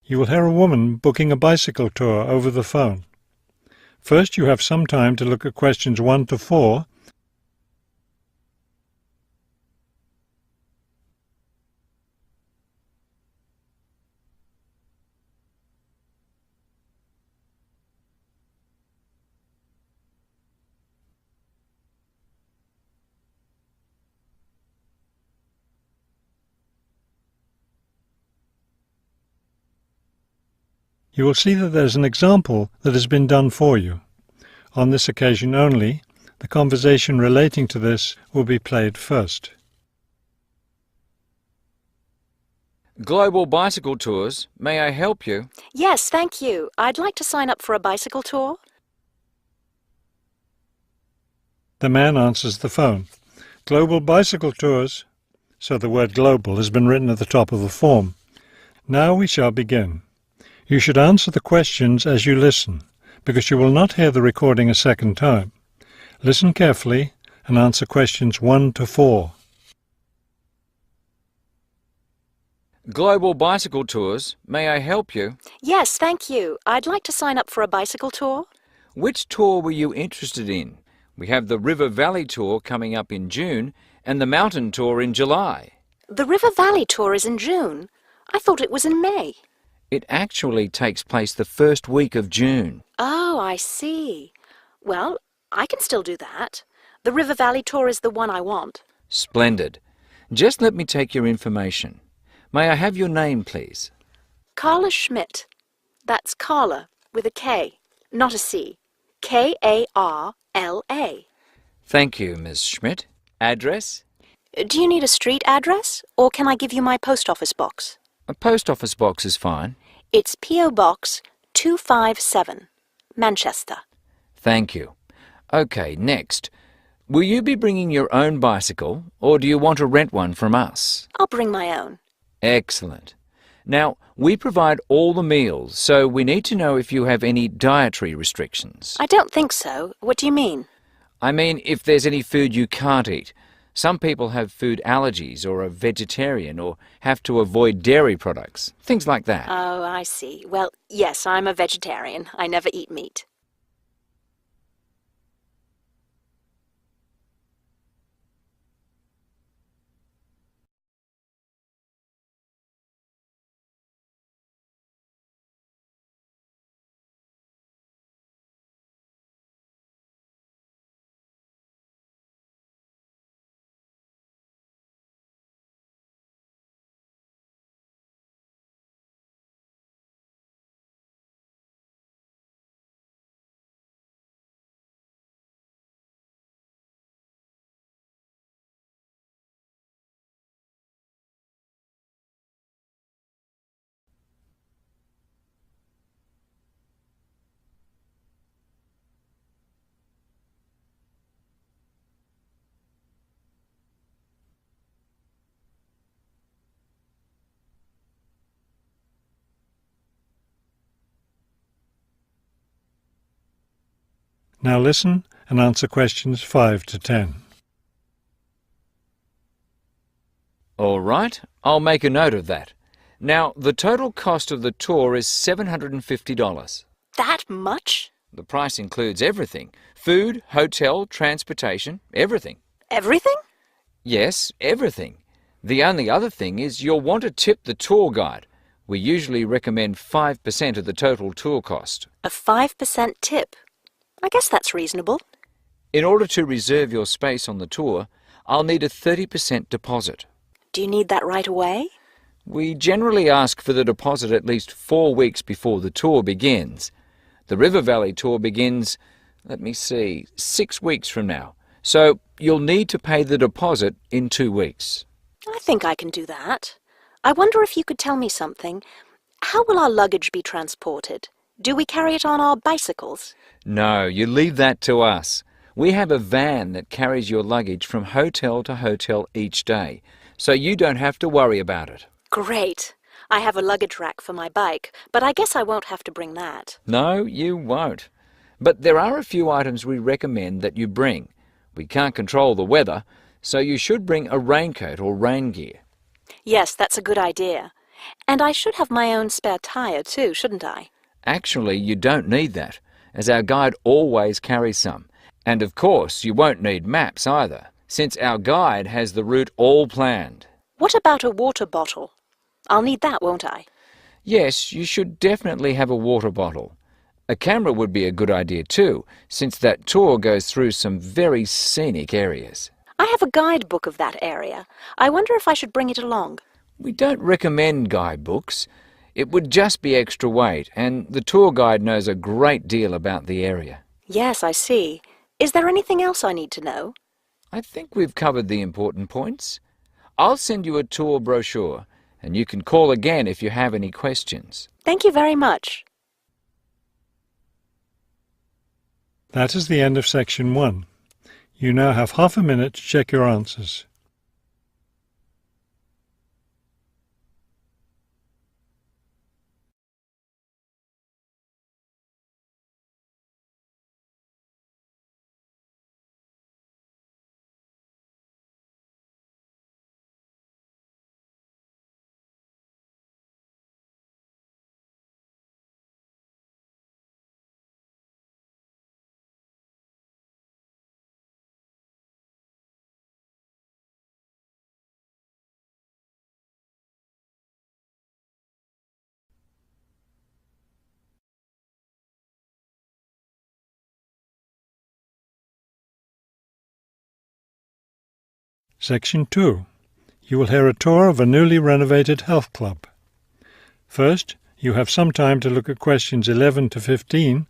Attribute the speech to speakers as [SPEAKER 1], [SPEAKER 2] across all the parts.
[SPEAKER 1] You will hear a woman booking a bicycle tour over the phone. First, you have some time to look at questions 1 to 4. You will see that there is an example that has been done for you. On this occasion only, the conversation relating to this will be played first.
[SPEAKER 2] Global bicycle tours. May I help you?
[SPEAKER 3] Yes, thank you. I'd like to sign up for a bicycle tour.
[SPEAKER 1] The man answers the phone. Global bicycle tours. So the word global has been written at the top of the form. Now we shall begin. You should answer the questions as you listen, because you will not hear the recording a second time. Listen carefully and answer questions 1 to 4.
[SPEAKER 2] Global bicycle tours. May I help you?
[SPEAKER 3] Yes, thank you. I'd like to sign up for a bicycle tour.
[SPEAKER 2] Which tour were you interested in? We have the River Valley tour coming up in June and the mountain tour in July.
[SPEAKER 3] The River Valley tour is in June. I thought it was in May.
[SPEAKER 2] It actually takes place the first week of June.
[SPEAKER 3] Oh, I see. Well, I can still do that. The River Valley tour is the one I want.
[SPEAKER 2] Splendid. Just let me take your information. May I have your name, please?
[SPEAKER 3] Carla Schmidt. That's Carla with a K, not a C. K-A-R-L-A.
[SPEAKER 2] Thank you, Ms. Schmidt. Address?
[SPEAKER 3] Do you need a street address, or can I give you my post office box?
[SPEAKER 2] A post office box is fine.
[SPEAKER 3] It's P.O. Box 257, Manchester.
[SPEAKER 2] Thank you. Okay, next. Will you be bringing your own bicycle, or do you want to rent one from us?
[SPEAKER 3] I'll bring my own.
[SPEAKER 2] Excellent. Now, we provide all the meals, so we need to know if you have any dietary restrictions.
[SPEAKER 3] I don't think so. What do you mean?
[SPEAKER 2] I mean, if there's any food you can't eat. Some people have food allergies or are vegetarian or have to avoid dairy products, things like that.
[SPEAKER 3] Oh, I see. Well, yes, I'm a vegetarian. I never eat meat.
[SPEAKER 1] Now listen and answer questions 5 to 10.
[SPEAKER 2] All right, I'll make a note of that. Now, the total cost of the tour is $750.
[SPEAKER 3] That much?
[SPEAKER 2] The price includes everything. Food, hotel, transportation, everything.
[SPEAKER 3] Everything?
[SPEAKER 2] Yes, everything. The only other thing is you'll want to tip the tour guide. We usually recommend 5% of the total tour cost.
[SPEAKER 3] A 5% tip. I guess that's reasonable.
[SPEAKER 2] In order to reserve your space on the tour, I'll need a 30% deposit.
[SPEAKER 3] Do you need that right away?
[SPEAKER 2] We generally ask for the deposit at least 4 weeks before the tour begins. The River Valley tour begins, 6 weeks from now. So you'll need to pay the deposit in 2 weeks.
[SPEAKER 3] I think I can do that. I wonder if you could tell me something. How will our luggage be transported? Do we carry it on our bicycles?
[SPEAKER 2] No, you leave that to us. We have a van that carries your luggage from hotel to hotel each day, so you don't have to worry about it.
[SPEAKER 3] Great. I have a luggage rack for my bike, but I guess I won't have to bring that.
[SPEAKER 2] No, you won't. But there are a few items we recommend that you bring. We can't control the weather, so you should bring a raincoat or rain gear.
[SPEAKER 3] Yes, that's a good idea. And I should have my own spare tyre too, shouldn't I?
[SPEAKER 2] Actually, you don't need that, as our guide always carries some. And of course, you won't need maps either, since our guide has the route all planned.
[SPEAKER 3] What about a water bottle? I'll need that, won't I?
[SPEAKER 2] Yes, you should definitely have a water bottle. A camera would be a good idea too, since that tour goes through some very scenic areas.
[SPEAKER 3] I have a guidebook of that area. I wonder if I should bring it along.
[SPEAKER 2] We don't recommend guidebooks. It would just be extra weight, and the tour guide knows a great deal about the area.
[SPEAKER 3] Yes, I see. Is there anything else I need to know?
[SPEAKER 2] I think we've covered the important points. I'll send you a tour brochure, and you can call again if you have any questions.
[SPEAKER 3] Thank you very much.
[SPEAKER 1] That is the end of section 1. You now have half a minute to check your answers. Section 2. You will hear a tour of a newly renovated health club. First, you have some time to look at questions 11 to 15.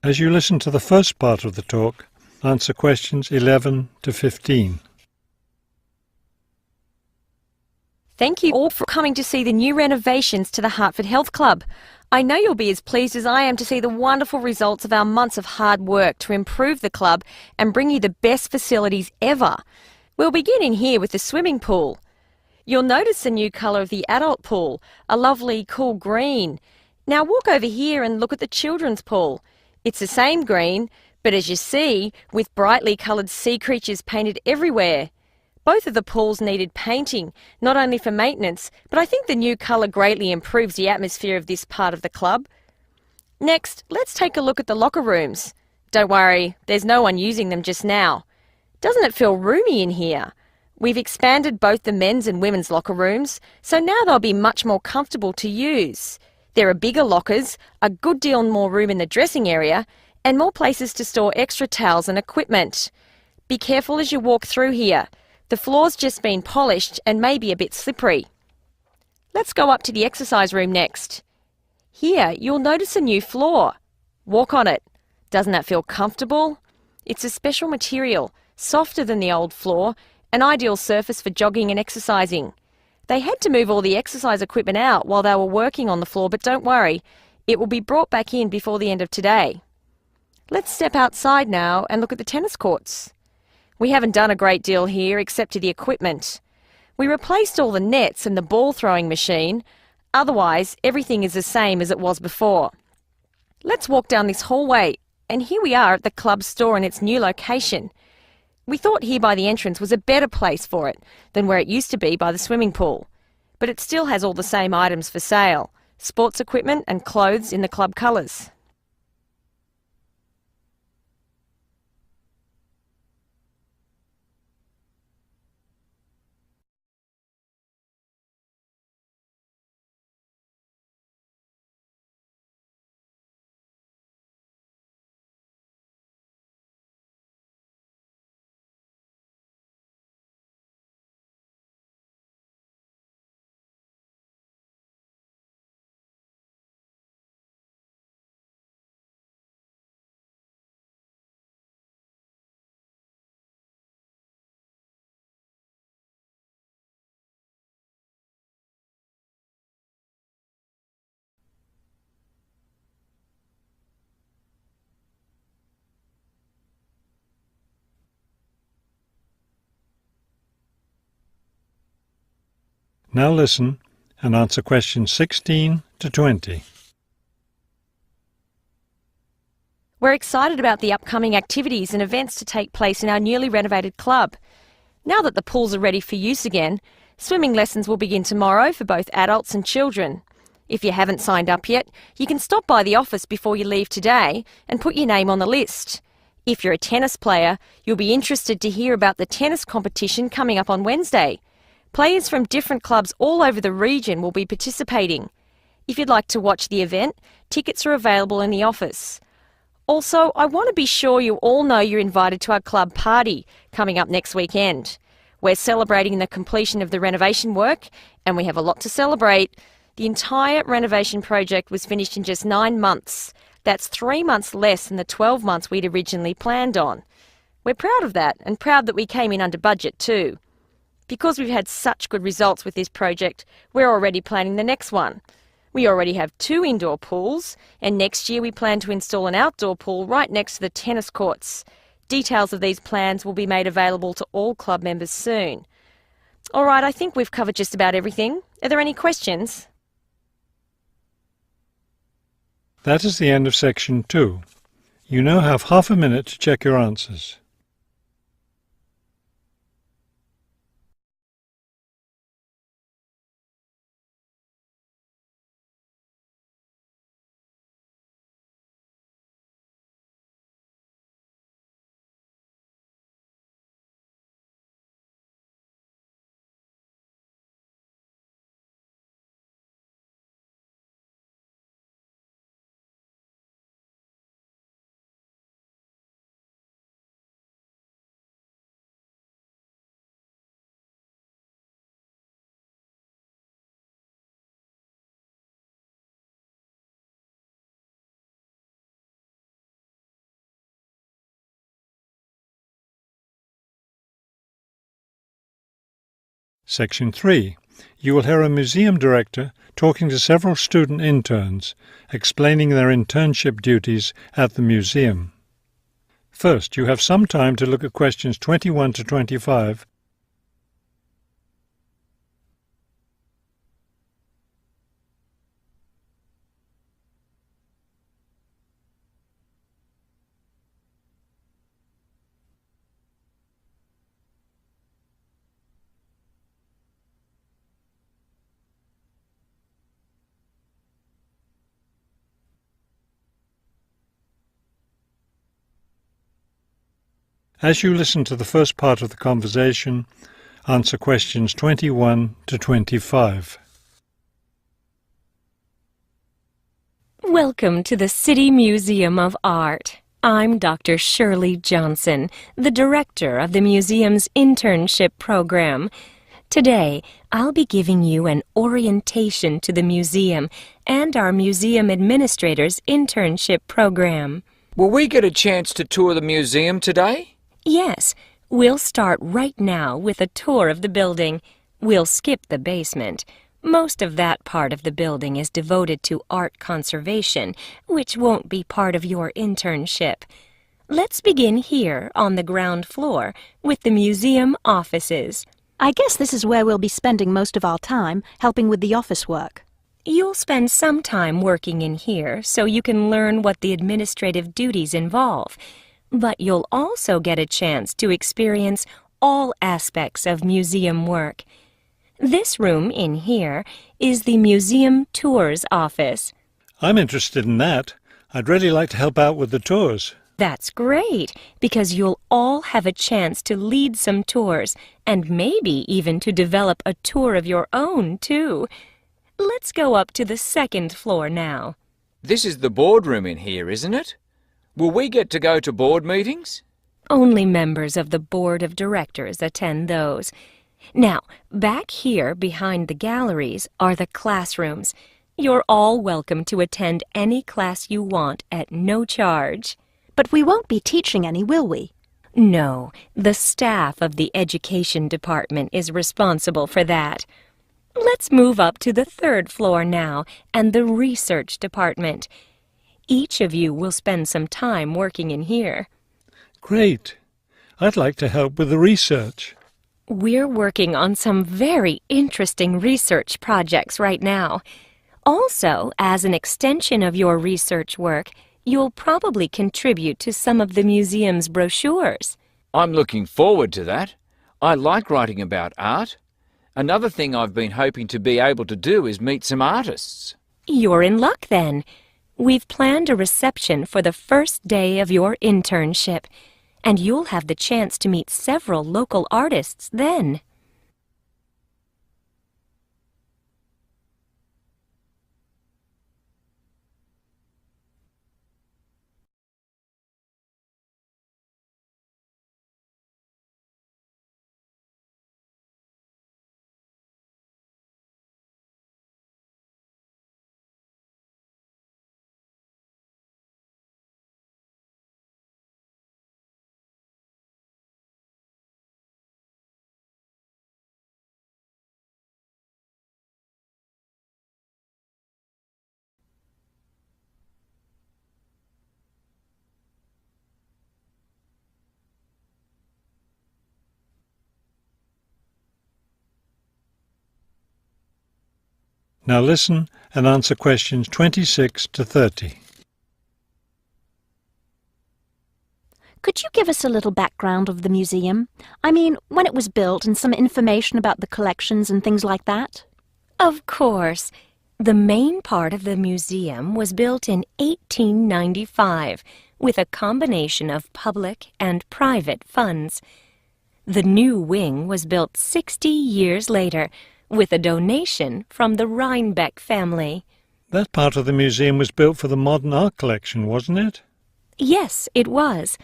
[SPEAKER 1] As you listen to the first part of the talk, answer questions 11 to 15.
[SPEAKER 4] Thank you all for coming to see the new renovations to the Hartford Health Club. I know you'll be as pleased as I am to see the wonderful results of our months of hard work to improve the club and bring you the best facilities ever. We'll begin in here with the swimming pool. You'll notice the new colour of the adult pool, a lovely cool green. Now walk over here and look at the children's pool. It's the same green, but as you see, with brightly coloured sea creatures painted everywhere. Both of the pools needed painting, not only for maintenance, but I think the new colour greatly improves the atmosphere of this part of the club. Next, let's take a look at the locker rooms. Don't worry, there's no one using them just now. Doesn't it feel roomy in here? We've expanded both the men's and women's locker rooms, so now they'll be much more comfortable to use. There are bigger lockers, a good deal more room in the dressing area, and more places to store extra towels and equipment. Be careful as you walk through here. The floor's just been polished and may be a bit slippery. Let's go up to the exercise room next. Here you'll notice a new floor. Walk on it. Doesn't that feel comfortable? It's a special material, softer than the old floor, an ideal surface for jogging and exercising. They had to move all the exercise equipment out while they were working on the floor, but don't worry, it will be brought back in before the end of today. Let's step outside now and look at the tennis courts. We haven't done a great deal here except to the equipment. We replaced all the nets and the ball throwing machine. Otherwise, everything is the same as it was before. Let's walk down this hallway, and here we are at the club store in its new location. We thought here by the entrance was a better place for it than where it used to be by the swimming pool. But it still has all the same items for sale, sports equipment and clothes in the club colours.
[SPEAKER 1] Now listen and answer questions 16 to 20.
[SPEAKER 4] We're excited about the upcoming activities and events to take place in our newly renovated club. Now that the pools are ready for use again, swimming lessons will begin tomorrow for both adults and children. If you haven't signed up yet, you can stop by the office before you leave today and put your name on the list. If you're a tennis player, you'll be interested to hear about the tennis competition coming up on Wednesday. Players from different clubs all over the region will be participating. If you'd like to watch the event, tickets are available in the office. Also, I want to be sure you all know you're invited to our club party coming up next weekend. We're celebrating the completion of the renovation work, and we have a lot to celebrate. The entire renovation project was finished in just 9 months. That's 3 months less than the 12 months we'd originally planned on. We're proud of that, and proud that we came in under budget too. Because we've had such good results with this project, we're already planning the next one. We already have 2 indoor pools, and next year we plan to install an outdoor pool right next to the tennis courts. Details of these plans will be made available to all club members soon. All right, I think we've covered just about everything. Are there any questions?
[SPEAKER 1] That is the end of section 2. You now have half a minute to check your answers. Section 3. You will hear a museum director talking to several student interns, explaining their internship duties at the museum. First, you have some time to look at questions 21 to 25. As you listen to the first part of the conversation, answer questions 21 to 25.
[SPEAKER 5] Welcome to the City Museum of Art. I'm Dr. Shirley Johnson, the director of the museum's internship program. Today, I'll be giving you an orientation to the museum and our museum administrator's internship program.
[SPEAKER 2] Will we get a chance to tour the museum today?
[SPEAKER 5] Yes, we'll start right now with a tour of the building. We'll skip the basement. Most of that part of the building is devoted to art conservation, which won't be part of your internship. Let's begin here on the ground floor with the museum offices.
[SPEAKER 3] I guess this is where we'll be spending most of our time, helping with the office work.
[SPEAKER 5] You'll spend some time working in here so you can learn what the administrative duties involve. But you'll also get a chance to experience all aspects of museum work. This room in here is the Museum Tours office.
[SPEAKER 1] I'm interested in that. I'd really like to help out with the tours.
[SPEAKER 5] That's great, because you'll all have a chance to lead some tours, and maybe even to develop a tour of your own, too. Let's go up to the second floor now.
[SPEAKER 2] This is the boardroom in here, isn't it? Will we get to go to board meetings?
[SPEAKER 5] Only members of the board of directors attend those. Now, back here behind the galleries are the classrooms. You're all welcome to attend any class you want at no charge.
[SPEAKER 3] But we won't be teaching any, will we?
[SPEAKER 5] No, the staff of the education department is responsible for that. Let's move up to the third floor now and the research department. Each of you will spend some time working in here.
[SPEAKER 1] Great. I'd like to help with the research.
[SPEAKER 5] We're working on some very interesting research projects right now. Also, as an extension of your research work, you'll probably contribute to some of the museum's brochures.
[SPEAKER 2] I'm looking forward to that. I like writing about art. Another thing I've been hoping to be able to do is meet some artists.
[SPEAKER 5] You're in luck then. We've planned a reception for the first day of your internship, and you'll have the chance to meet several local artists then.
[SPEAKER 1] Now listen and answer questions 26 to 30.
[SPEAKER 3] Could you give us a little background of the museum? I mean, when it was built and some information about the collections and things like that?
[SPEAKER 5] Of course. The main part of the museum was built in 1895 with a combination of public and private funds. The new wing was built 60 years later with a donation from the Rhinebeck family.
[SPEAKER 1] That part of the museum was built for the modern art collection, wasn't it?
[SPEAKER 5] Yes, it was.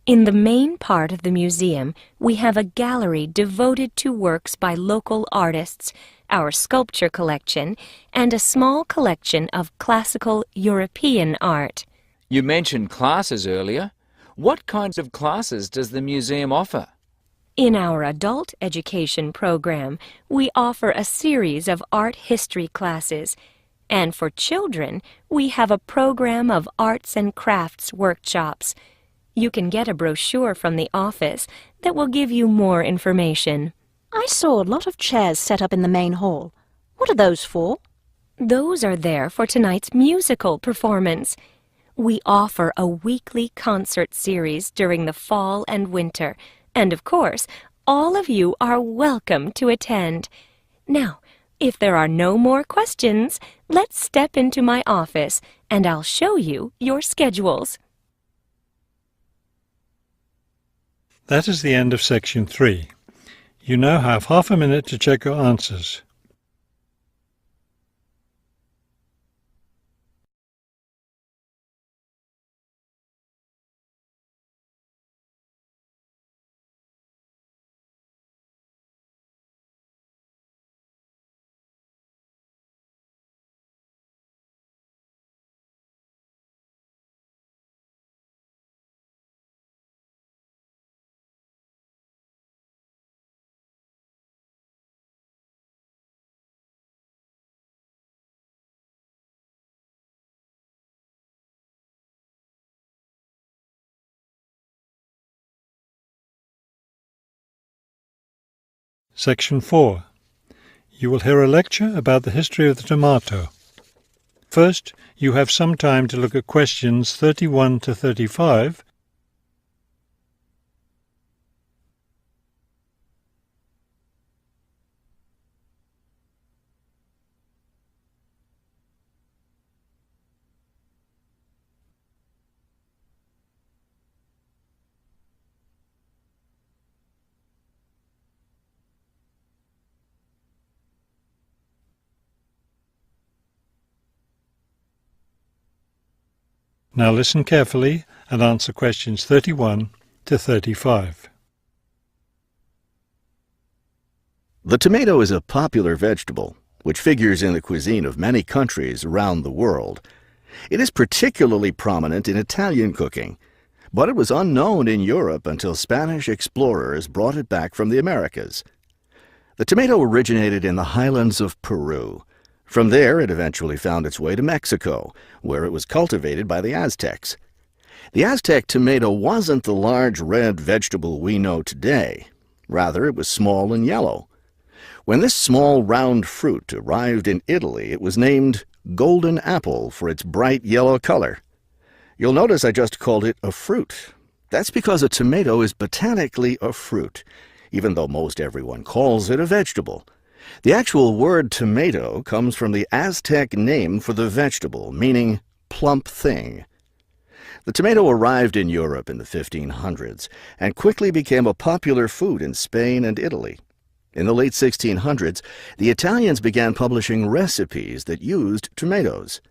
[SPEAKER 5] In the main part of the museum, we have a gallery devoted to works by local artists, our sculpture collection, and a small collection of classical European art.
[SPEAKER 2] You mentioned classes earlier. What kinds of classes does the museum offer?
[SPEAKER 5] In our adult education program, we offer a series of art history classes, and for children, we have a program of arts and crafts workshops. You can get a brochure from the office that will give you more information.
[SPEAKER 3] I saw a lot of chairs set up in the main hall. What are those for?
[SPEAKER 5] Those are there for tonight's musical performance. We offer a weekly concert series during the fall and winter, and of course, all of you are welcome to attend. Now, if there are no more questions, let's step into my office and I'll show you your schedules.
[SPEAKER 1] That is the end of section 3. You now have half a minute to check your answers. Section 4. You will hear a lecture about the history of the tomato. First, you have some time to look at questions 31 to 35. Now listen carefully and answer questions 31 to 35.
[SPEAKER 6] The tomato is a popular vegetable, which figures in the cuisine of many countries around the world. It is particularly prominent in Italian cooking, but it was unknown in Europe until Spanish explorers brought it back from the Americas. The tomato originated in the highlands of Peru. From there, it eventually found its way to Mexico, where it was cultivated by the Aztecs. The Aztec tomato wasn't the large red vegetable we know today. Rather, it was small and yellow. When this small round fruit arrived in Italy, it was named golden apple for its bright yellow color. You'll notice I just called it a fruit. That's because a tomato is botanically a fruit, even though most everyone calls it a vegetable. The actual word tomato comes from the Aztec name for the vegetable, meaning plump thing. The tomato arrived in Europe in the 1500s and quickly became a popular food in Spain and Italy. In the late 1600s, the Italians began publishing recipes that used tomatoes.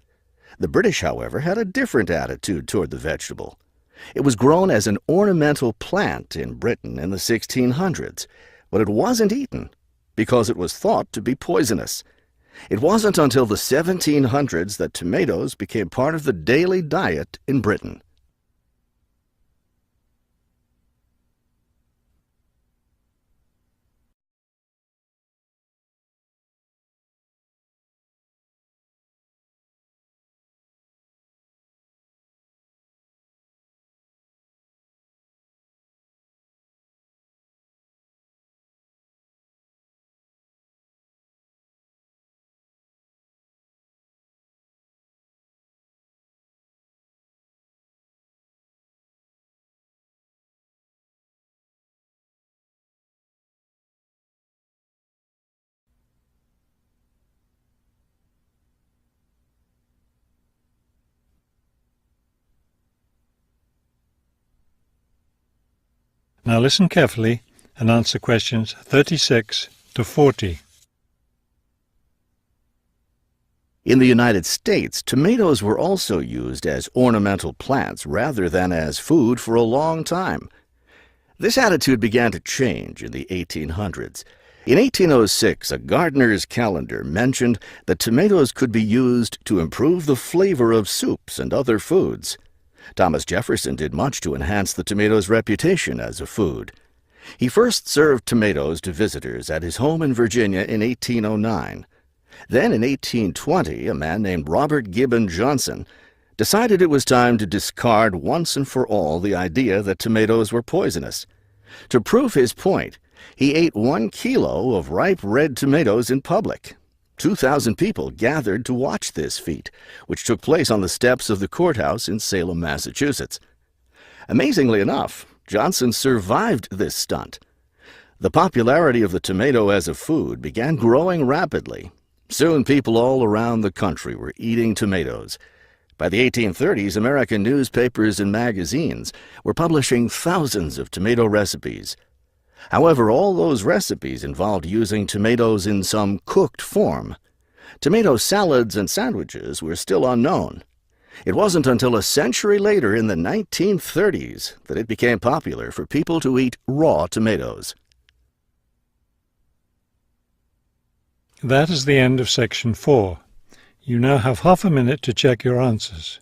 [SPEAKER 6] The British, however, had a different attitude toward the vegetable. It was grown as an ornamental plant in Britain in the 1600s, but it wasn't eaten because it was thought to be poisonous. It wasn't until the 1700s that tomatoes became part of the daily diet in Britain.
[SPEAKER 1] Now listen carefully and answer questions 36 to 40.
[SPEAKER 6] In the United States, tomatoes were also used as ornamental plants rather than as food for a long time. This attitude began to change in the 1800s. In 1806, a gardener's calendar mentioned that tomatoes could be used to improve the flavor of soups and other foods. Thomas Jefferson did much to enhance the tomato's reputation as a food. He first served tomatoes to visitors at his home in Virginia in 1809. Then in 1820, a man named Robert Gibbon Johnson decided it was time to discard once and for all the idea that tomatoes were poisonous. To prove his point, he ate 1 kilo of ripe red tomatoes in public. 2,000 people gathered to watch this feat, which took place on the steps of the courthouse in Salem, Massachusetts. Amazingly enough, Johnson survived this stunt. The popularity of the tomato as a food began growing rapidly. Soon people all around the country were eating tomatoes. By the 1830s, American newspapers and magazines were publishing thousands of tomato recipes. However, all those recipes involved using tomatoes in some cooked form. Tomato salads and sandwiches were still unknown. It wasn't until a century later, in the 1930s, that it became popular for people to eat raw tomatoes.
[SPEAKER 1] That is the end of section 4. You now have half a minute to check your answers.